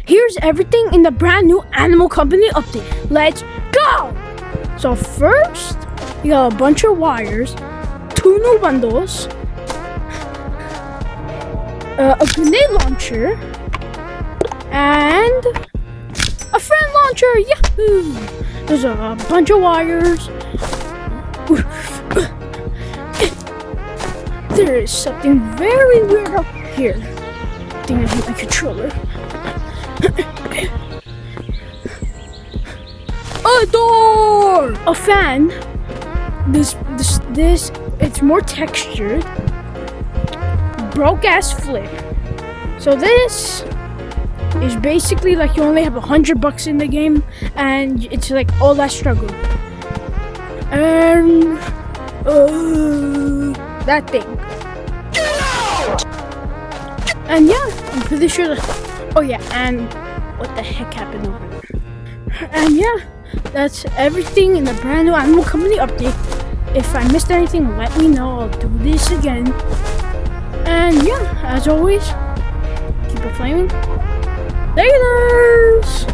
here's everything in the brand new Animal Company update. Let's go! So first, you got a bunch of wires, 2 new bundles, a grenade launcher, and a friend launcher. Yahoo! There's a bunch of wires. There is something very weird up here. I think I hit my controller. A door! A fan. This, it's more textured. Broke ass flip. So this is basically like you only have $100 in the game, and it's like all that struggle. And that thing. And yeah, I'm pretty sure that. Oh yeah, and what the heck happened over there? And yeah, that's everything in the brand new Animal Company update. If I missed anything, let me know. I'll do this again. And yeah, as always, keep it flaming. Laters!